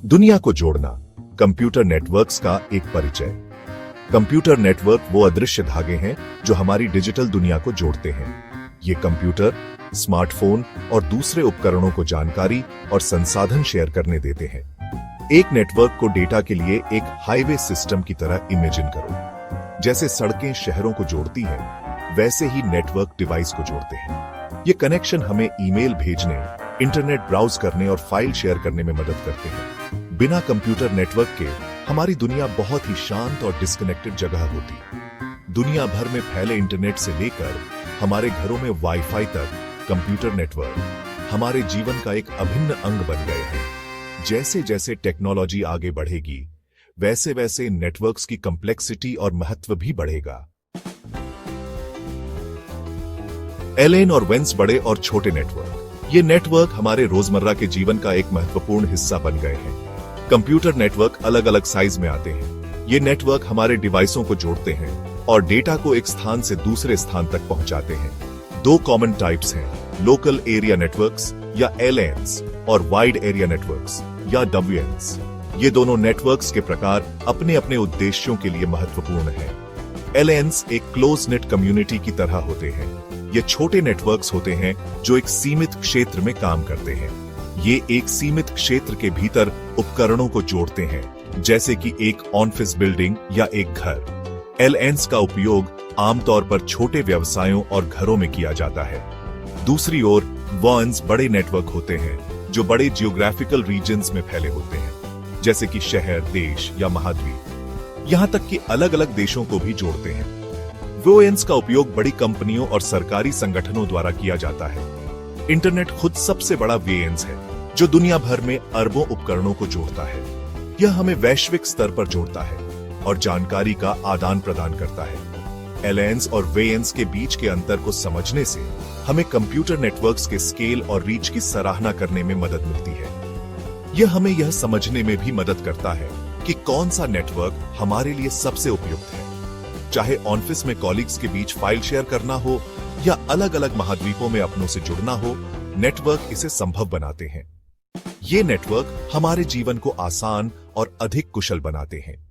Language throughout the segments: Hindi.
दुनिया को जोड़ना, कंप्यूटर नेटवर्क्स का एक परिचय। कंप्यूटर नेटवर्क वो अदृश्य धागे हैं जो हमारी डिजिटल दुनिया को जोड़ते हैं। ये कंप्यूटर, स्मार्टफोन और दूसरे उपकरणों को जानकारी और संसाधन शेयर करने देते हैं। एक नेटवर्क को डेटा के लिए एक हाईवे सिस्टम की तरह इमेजिन करो। जैसे सड़कें शहरों को जोड़ती हैं, वैसे ही नेटवर्क डिवाइस को जोड़ते हैं। ये कनेक्शन हमें ईमेल भेजने, इंटरनेट ब्राउज करने और फाइल शेयर करने में मदद करते हैं। बिना कंप्यूटर नेटवर्क के हमारी दुनिया बहुत ही शांत और डिस्कनेक्टेड जगह होती। दुनिया भर में फैले इंटरनेट से लेकर हमारे घरों में वाईफाई तक कंप्यूटर नेटवर्क हमारे जीवन का एक अभिन्न अंग बन गए हैं। जैसे जैसे टेक्नोलॉजी आगे बढ़ेगी, वैसे वैसे नेटवर्क्स की कॉम्प्लेक्सिटी और महत्व भी बढ़ेगा। एलेन और वेंस बड़े और छोटे नेटवर्क। ये नेटवर्क हमारे रोजमर्रा के जीवन का एक महत्वपूर्ण हिस्सा बन गए हैं। कंप्यूटर नेटवर्क अलग अलग साइज में आते हैं। ये नेटवर्क हमारे डिवाइसों को जोड़ते हैं और डेटा को एक स्थान से दूसरे स्थान तक पहुंचाते हैं। दो कॉमन टाइप्स हैं, लोकल एरिया नेटवर्क्स या एलएन्स और वाइड एरिया नेटवर्क्स या डब्ल्यूएन्स। ये दोनों नेटवर्क्स के प्रकार अपने अपने उद्देश्यों के लिए महत्वपूर्ण हैं। एलएन्स एक क्लोज नेट कम्युनिटी की तरह होते हैं। ये छोटे नेटवर्क्स होते हैं जो एक सीमित क्षेत्र में काम करते हैं। ये एक सीमित क्षेत्र के भीतर उपकरणों को जोड़ते हैं, जैसे कि एक ऑफिस बिल्डिंग या एक घर। एलएन्स का उपयोग आमतौर पर छोटे व्यवसायों और घरों में किया जाता है। दूसरी ओर वॉन्स बड़े नेटवर्क होते हैं जो बड़े जियोग्राफिकल रीजन्स में फैले होते हैं, जैसे कि शहर, देश या महाद्वीप। यहां तक कि अलग अलग देशों को भी जोड़ते हैं। वॉन्स का उपयोग बड़ी कंपनियों और सरकारी संगठनों द्वारा किया जाता है। इंटरनेट खुद सबसे बड़ा वॉन्स है जो दुनिया भर में अरबों उपकरणों को जोड़ता है। यह हमें वैश्विक स्तर पर जोड़ता है और जानकारी का आदान प्रदान करता है। एलएन्स और वॉन्स के बीच के अंतर को समझने से हमें कंप्यूटर नेटवर्क्स के स्केल और रीच की सराहना करने में मदद मिलती है। यह हमें यह समझने में भी मदद करता है कि कौन सा नेटवर्क हमारे लिए सबसे उपयुक्त है। चाहे ऑफिस में कॉलीग्स के बीच फाइल शेयर करना हो या अलग अलग महाद्वीपों में अपनों से जुड़ना हो, नेटवर्क इसे संभव बनाते हैं। ये नेटवर्क हमारे जीवन को आसान और अधिक कुशल बनाते हैं।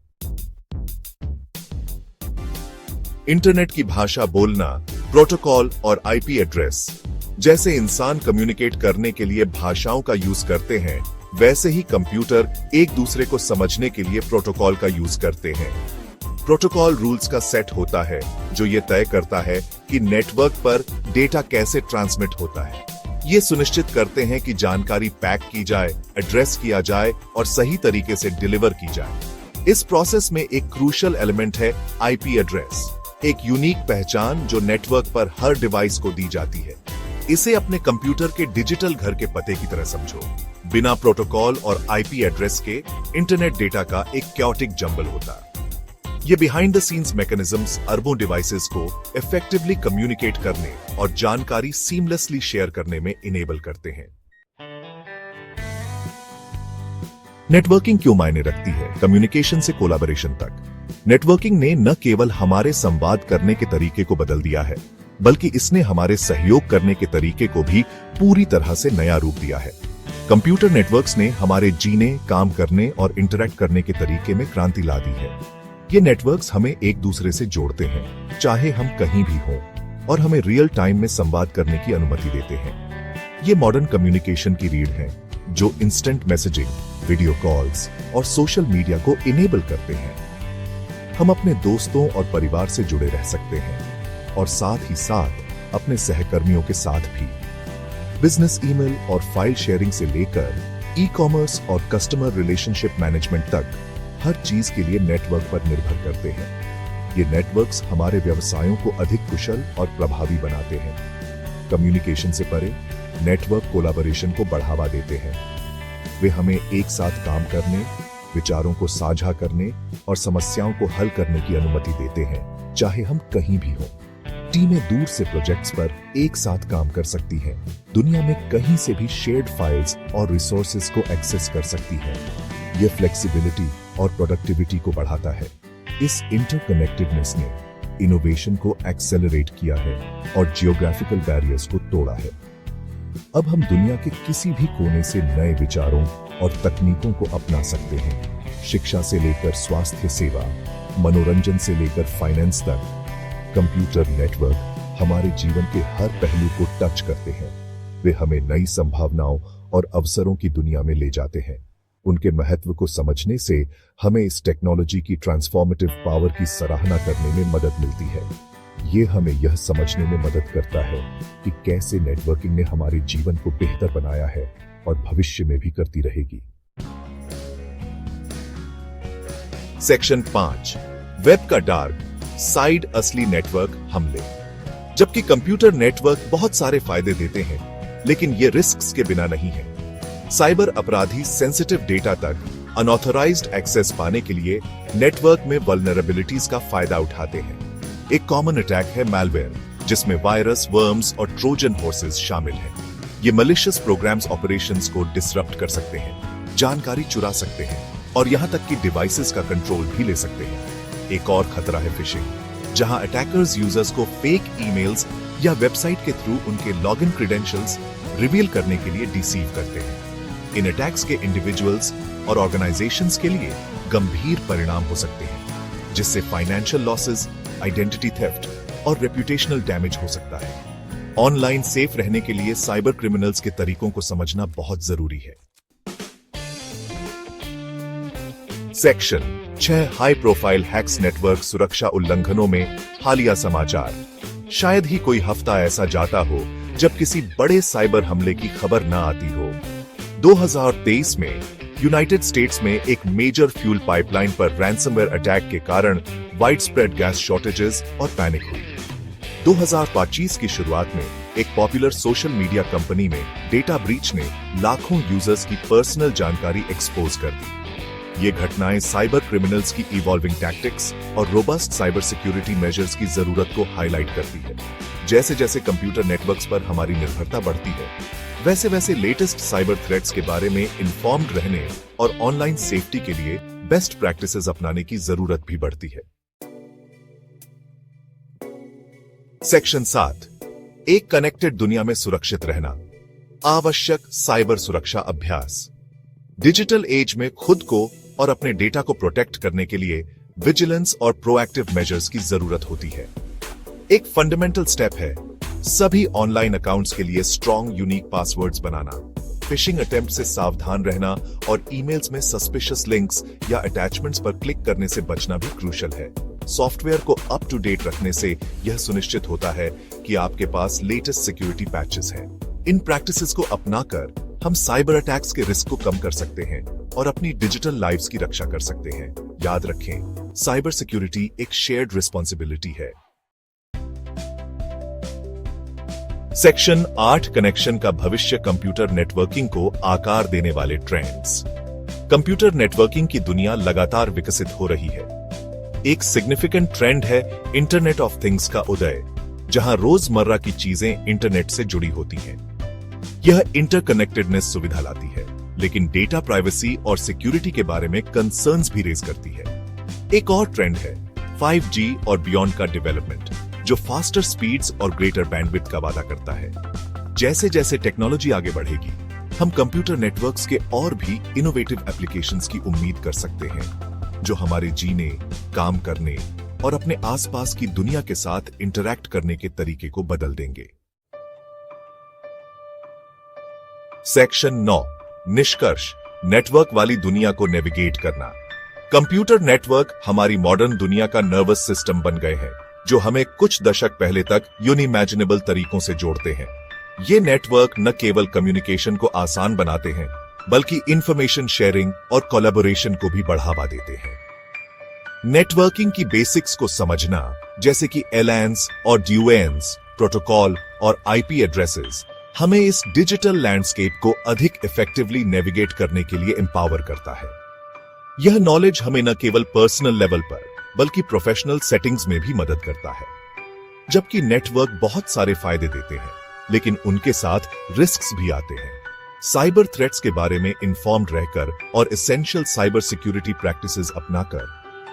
इंटरनेट की भाषा बोलना, प्रोटोकॉल और आईपी एड्रेस। जैसे इंसान कम्युनिकेट करने के लिए भाषाओं का यूज करते हैं, वैसे ही कंप्यूटर एक दूसरे को समझने के लिए प्रोटोकॉल का यूज करते हैं। प्रोटोकॉल रूल्स का सेट होता है जो ये तय करता है कि नेटवर्क पर डेटा कैसे ट्रांसमिट होता है। ये सुनिश्चित करते हैं कि जानकारी पैक की जाए, एड्रेस किया जाए और सही तरीके से डिलीवर की जाए। इस प्रोसेस में एक क्रूशियल एलिमेंट है आईपी एड्रेस, एक यूनिक पहचान जो नेटवर्क पर हर डिवाइस को दी जाती है। इसे अपने कंप्यूटर के डिजिटल घर के पते की तरह समझो। बिना प्रोटोकॉल और आईपी एड्रेस के इंटरनेट डेटा का एक कैओटिक जंबल होता। ये बिहाइंड द सीन्स मैकेनिज्म्स अरबों डिवाइसेस को इफेक्टिवली कम्युनिकेट करने और जानकारी सीमलेसली शेयर करने में इनेबल करते हैं। नेटवर्किंग क्यों मायने रखती है? कम्युनिकेशन से कोलैबोरेशन तक नेटवर्किंग ने न केवल हमारे संवाद करने के तरीके को बदल दिया है, बल्कि इसने हमारे सहयोग करने के तरीके को भी पूरी तरह से नया रूप दिया है। कंप्यूटर नेटवर्क्स ने हमारे जीने, काम करने और इंटरैक्ट करने के तरीके में क्रांति ला दी है। ये नेटवर्क्स हमें एक दूसरे से जोड़ते हैं, चाहे हम कहीं भी हों, और हमें रियल टाइम में संवाद करने की अनुमति देते हैं। ये मॉडर्न कम्युनिकेशन की रीढ़ है जो इंस्टेंट मैसेजिंग, वीडियो कॉल्स और सोशल मीडिया को इनेबल करते हैं। हम अपने दोस्तों और परिवार से जुड़े रह सकते हैं और साथ ही साथ अपने सहकर्मियों के साथ भी। बिजनेस ईमेल और फाइल शेयरिंग से लेकर ई-कॉमर्स और कस्टमर रिलेशनशिप मैनेजमेंट तक हर चीज के लिए नेटवर्क पर निर्भर करते हैं। ये नेटवर्क्स हमारे व्यवसायों को अधिक कुशल और प्रभावी बनाते हैं। कम्युनिकेशन से परे नेटवर्क कोलैबोरेशन को बढ़ावा देते हैं। वे हमें एक साथ काम करने, विचारों को साझा करने और समस्याओं को हल करने की अनुमति देते हैं, चाहे हम कहीं भी हों। टीमें दूर से प्रोजेक्ट्स पर एक साथ काम कर सकती हैं, दुनिया में कहीं से भी शेयर्ड फाइल्स और रिसोर्सेज को एक्सेस कर सकती हैं। यह फ्लेक्सिबिलिटी और प्रोडक्टिविटी को बढ़ाता है। इस इंटरकनेक्टेडनेस ने इनोवेशन को एक्सेलरेट किया है और जियोग्राफिकल बैरियर्स को तोड़ा है। अब हम दुनिया के किसी भी कोने से नए विचारों और तकनीकों को अपना सकते हैं। शिक्षा से लेकर स्वास्थ्य सेवा, मनोरंजन से लेकर फाइनेंस तक, कंप्यूटर नेटवर्क हमारे जीवन के हर पहलू को टच करते हैं। वे हमें नई संभावनाओं और अवसरों की दुनिया में ले जाते हैं। उनके महत्व को समझने से हमें इस टेक्नोलॉजी की ट्रांसफॉर्मेटिव पावर की सराहना करने में मदद मिलती है। ये हमें यह समझने में मदद करता है कि कैसे नेटवर्किंग ने हमारे जीवन को बेहतर बनाया है और भविष्य में भी करती रहेगी। सेक्शन 5, वेब का डार्क साइड, असली नेटवर्क हमले। जबकि कंप्यूटर नेटवर्क बहुत सारे फायदे देते हैं, लेकिन ये रिस्क्स के बिना नहीं है। साइबर अपराधी सेंसिटिव डेटा तक अनऑथराइज्ड एक्सेस पाने के लिए नेटवर्क में वल्नरेबिलिटीज का फायदा उठाते हैं। एक कॉमन अटैक है मैलवेयर, जिसमें वायरस, वर्म्स और ट्रोजन हॉर्सेस शामिल हैं। ये मलिशियस प्रोग्राम्स ऑपरेशंस को डिसरप्ट कर सकते हैं, जानकारी चुरा सकते हैं और यहां तक कि डिवाइसेस का कंट्रोल भी ले सकते हैं। एक और खतरा है फिशिंग, जहां अटैकर्स यूजर्स को फेक ईमेल्स या वेबसाइट के थ्रू उनके लॉगिन क्रेडेंशियल्स रिवील करने के लिए डिसीव करते हैं। इन अटैक्स के इंडिविजुअल्स और ऑर्गेनाइजेशंस के लिए गंभीर परिणाम हो सकते हैं, जिससे फाइनेंशियल लॉसेस, आइडेंटिटी थेफ्ट और रेप्यूटेशनल डैमेज हो सकता है। ऑनलाइन सेफ रहने के लिए साइबर क्रिमिनल्स के तरीकों को समझना बहुत जरूरी है। Section 6, high profile hacks, network सुरक्षा उल्लंघनों में हालिया समाचार। शायद ही कोई हफ्ता ऐसा जाता हो जब किसी बड़े साइबर हमले की खबर न आती हो। 2023 में यूनाइटेड स्टेट्स में एक मेजर फ्यूल पाइपलाइन पर रैंसमवेयर अटैक के कारण वाइडस्प्रेड गैस शॉर्टेजेस और पैनिक हुई। 2025 की शुरुआत में एक पॉपुलर सोशल मीडिया कंपनी में डेटा ब्रीच ने लाखों यूजर्स की पर्सनल जानकारी एक्सपोज कर दी। ये घटनाएं साइबर क्रिमिनल्स की इवॉल्विंग टैक्टिक्स और रोबस्ट साइबर सिक्योरिटी मेजर्स की जरूरत को हाईलाइट करती है। जैसे जैसे कंप्यूटर नेटवर्क्स पर हमारी निर्भरता बढ़ती है, वैसे वैसे लेटेस्ट साइबर थ्रेट्स के बारे में इन्फॉर्म्ड रहने और ऑनलाइन सेफ्टी के लिए बेस्ट प्रैक्टिसेस अपनाने की जरूरत भी बढ़ती है। सेक्शन 7, एक कनेक्टेड दुनिया में सुरक्षित रहना, आवश्यक साइबर सुरक्षा अभ्यास। डिजिटल एज में खुद को और अपने डेटा को प्रोटेक्ट करने के लिए विजिलेंस और प्रोएक्टिव मेजर्स की जरूरत होती है। एक फंडामेंटल स्टेप है सभी ऑनलाइन अकाउंट्स के लिए स्ट्रॉन्ग यूनिक पासवर्ड्स बनाना, फिशिंग अटेम्प्ट से सावधान रहना और ईमेल्स में सस्पिशियस लिंक्स या अटैचमेंट्स पर क्लिक करने से बचना भी क्रूशियल है। सॉफ्टवेयर को अप टू डेट रखने से यह सुनिश्चित होता है कि आपके पास लेटेस्ट सिक्योरिटी पैचेस हैं। इन प्रैक्टिसेस को अपनाकर हम साइबर अटैक्स के रिस्क को कम कर सकते हैं और अपनी डिजिटल लाइव्स की रक्षा कर सकते हैं। याद रखें, साइबर सिक्योरिटी एक शेयर्ड रिस्पॉन्सिबिलिटी है। सेक्शन 8, कनेक्शन का भविष्य, कंप्यूटर नेटवर्किंग को आकार देने वाले ट्रेंड्स। कंप्यूटर नेटवर्किंग की दुनिया लगातार विकसित हो रही है। एक सिग्निफिकेंट ट्रेंड है इंटरनेट ऑफ थिंग्स का उदय, जहां रोजमर्रा की चीजें इंटरनेट से जुड़ी होती हैं। यह इंटरकनेक्टेडनेस सुविधा लाती है, लेकिन डेटा प्राइवेसी और सिक्योरिटी के बारे में कंसर्न्स भी रेज करती है। एक और ट्रेंड है 5G और बियॉन्ड का डेवलपमेंट, जो फास्टर स्पीड्स और ग्रेटर बैंडविड्थ का वादा करता है। जैसे जैसे टेक्नोलॉजी आगे बढ़ेगी, हम कंप्यूटर नेटवर्क्स के और भी इनोवेटिव एप्लीकेशंस की उम्मीद कर सकते हैं, जो हमारे जीने, काम करने और अपने आसपास की दुनिया के साथ इंटरैक्ट करने के तरीके को बदल देंगे। सेक्शन 9, निष्कर्ष, नेटवर्क वाली दुनिया को नेविगेट करना। कंप्यूटर नेटवर्क हमारी मॉडर्न दुनिया का नर्वस सिस्टम बन गए हैं, जो हमें कुछ दशक पहले तक यूनिमैजिनेबल तरीकों से जोड़ते हैं। ये नेटवर्क न केवल कम्युनिकेशन को आसान बनाते हैं, बल्कि इंफॉर्मेशन शेयरिंग और कोलैबोरेशन को भी बढ़ावा देते हैं। नेटवर्किंग की बेसिक्स को समझना, जैसे कि एलएन्स और ड्यूएन्स, प्रोटोकॉल और आईपी एड्रेसेस, हमें इस डिजिटल लैंडस्केप को अधिक इफेक्टिवली नेविगेट करने के लिए एम्पावर करता है। यह नॉलेज हमें न केवल पर्सनल लेवल पर, बल्कि प्रोफेशनल सेटिंग्स में भी मदद करता है। जबकि नेटवर्क बहुत सारे फायदे देते हैं, लेकिन उनके साथ रिस्क्स भी आते हैं। साइबर थ्रेट्स के बारे में इन्फॉर्म्ड रहकर और एसेंशियल साइबर सिक्योरिटी प्रैक्टिसेस अपनाकर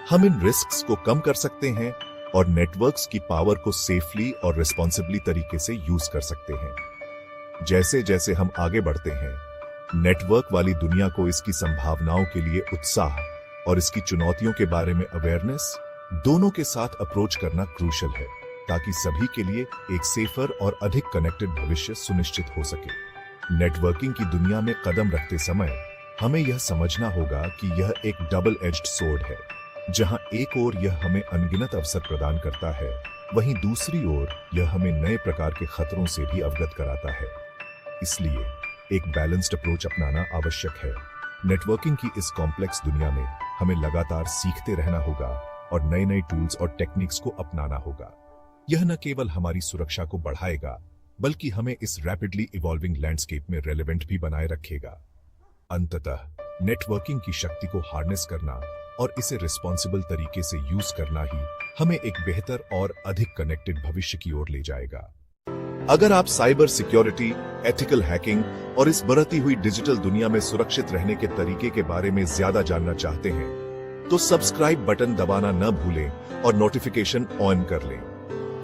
हम इन रिस्क्स को कम कर सकते हैं और नेटवर्क्स की पावर को सेफली और रिस्पॉन्सिबली तरीके से यूज कर सकते हैं। जैसे जैसे हम आगे बढ़ते हैं, नेटवर्क वाली दुनिया को इसकी संभावनाओं के लिए उत्साह और इसकी चुनौतियों के बारे में अवेयरनेस दोनों के साथ अप्रोच करना क्रूशल है, ताकि सभी के लिए एक सेफर और अधिक कनेक्टेड भविष्य सुनिश्चित हो सके। नेटवर्किंग की दुनिया में कदम रखते समय हमें यह समझना होगा कि यह एक डबल एज्ड सोर्ड है, जहां एक ओर यह हमें अनगिनत अवसर प्रदान करता है, वहीं दूसरी ओर यह हमें नए प्रकार के खतरों से भी अवगत कराता है। इसलिए एक बैलेंस्ड अप्रोच अपनाना आवश्यक है। नेटवर्किंग की इस कॉम्प्लेक्स दुनिया में हमें लगातार सीखते रहना होगा और नए नए टूल्स और टेक्निक्स को अपनाना होगा। यह न केवल हमारी सुरक्षा को बढ़ाएगा, बल्कि हमें इस रैपिडली इवॉल्विंग लैंडस्केप में रेलेवेंट भी बनाए रखेगा। अंततः नेटवर्किंग की शक्ति को हार्नेस करना और इसे रिस्पॉन्सिबल तरीके से यूज करना ही हमें एक बेहतर और अधिक कनेक्टेड भविष्य की ओर ले जाएगा। अगर आप साइबर सिक्योरिटी, एथिकल हैकिंग और इस बढ़ती हुई डिजिटल दुनिया में सुरक्षित रहने के तरीके के बारे में ज्यादा जानना चाहते हैं, तो सब्सक्राइब बटन दबाना न भूलें और नोटिफिकेशन ऑन कर लें,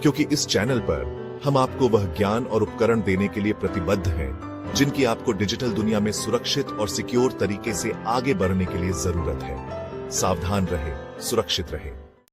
क्योंकि इस चैनल पर हम आपको वह ज्ञान और उपकरण देने के लिए प्रतिबद्ध हैं जिनकी आपको डिजिटल दुनिया में सुरक्षित और सिक्योर तरीके से आगे बढ़ने के लिए जरूरत है। सावधान रहें, सुरक्षित रहें।